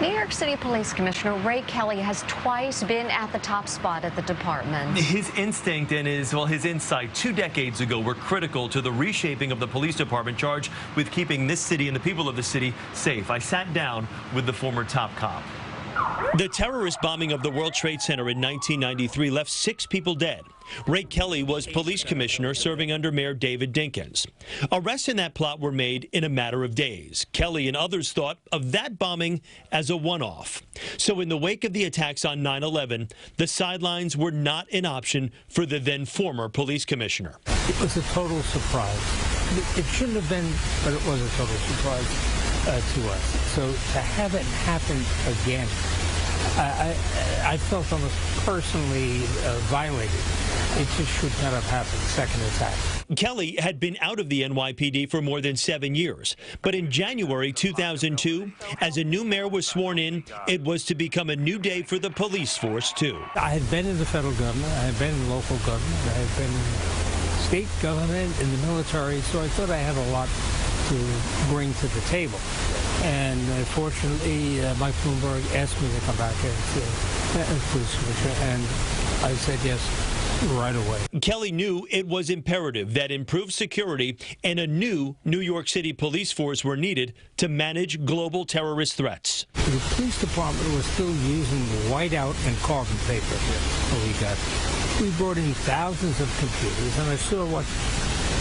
New York City Police Commissioner Wragge has twice been at the top spot at the department. His instinct and his insight 2 decades ago were critical to the reshaping of the police department, charged with keeping this city and the people of the city safe. I sat down with the former top cop. The terrorist bombing of the World Trade Center in 1993 left 6 people dead. Wragge was police commissioner serving under Mayor David Dinkins. Arrests in that plot were made in a matter of days. Kelly and others thought of that bombing as a one-off. So in the wake of the attacks on 9/11, the sidelines were not an option for the then former police commissioner. It was a total surprise. It shouldn't have been, but it was a total surprise to us. So to have it happen again, I felt almost personally violated. It just should not have happened, second attack. Kelly had been out of the NYPD for more than 7 years. But in January 2002, as a new mayor was sworn in, it was to become a new day for the police force, too. I had been in the federal government, I had been in local government, I had been in state government, in the military, so I thought I had a lot to bring to the table. And fortunately, Mike Bloomberg asked me to come back as police commissioner, and I said yes right away. Kelly knew it was imperative that improved security and a new New York City police force were needed to manage global terrorist threats. The police department was still using whiteout and carbon paper when we got. We brought in thousands of computers, and I saw what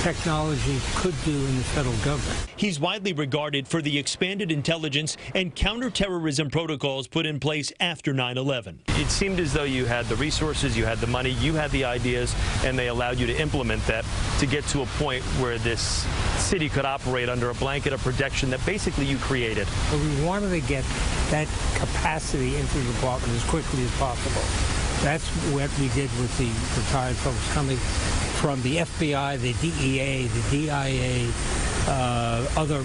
technology could do in the federal government. He's widely regarded for the expanded intelligence and counterterrorism protocols put in place after 9/11. It seemed as though you had the resources, you had the money, you had the ideas, and they allowed you to implement that to get to a point where this city could operate under a blanket of protection that basically you created. But we wanted to get that capacity into the department as quickly as possible. That's what we did with the retired folks coming from the FBI, the DEA, the DIA, other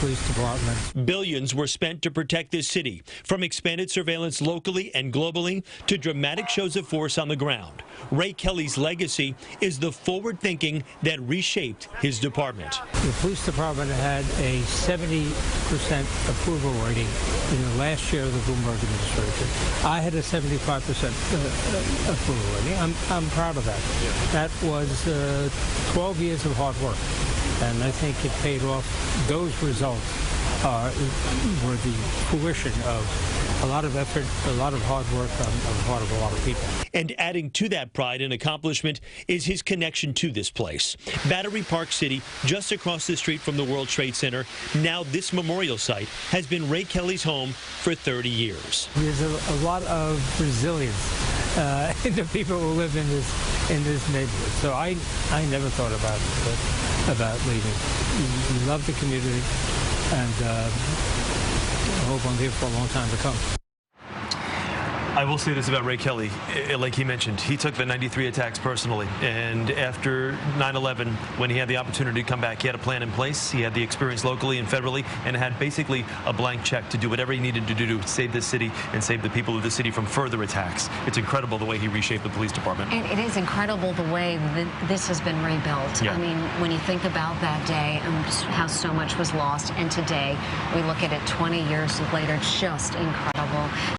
police departments. Billions were spent to protect this city, from expanded surveillance locally and globally to dramatic shows of force on the ground. Wragge's legacy is the forward thinking that reshaped his department. The police department had a 70% approval rating in the last year of the Bloomberg administration. I had a 75% approval rating. I'm proud of that. That was 12 years of hard work, and I think it paid off. Those results were the fruition of a lot of effort, a lot of hard work on the part of a lot of people. And adding to that pride and accomplishment is his connection to this place. Battery Park City, just across the street from the World Trade Center. Now this memorial site has been Wragge's home for 30 years. There's a lot of resilience in the people who live in this neighborhood. So I never thought about leaving. We love the community, and I hope I'm here for a long time to come. I will say this about Wragge. Like he mentioned, he took the 93 attacks personally. And after 9/11, when he had the opportunity to come back, he had a plan in place. He had the experience locally and federally, and had basically a blank check to do whatever he needed to do to save this city and save the people of the city from further attacks. It's incredible the way he reshaped the police department. And it is incredible the way that this has been rebuilt. Yeah. I mean, when you think about that day and how so much was lost, and today we look at it 20 years later, just incredible.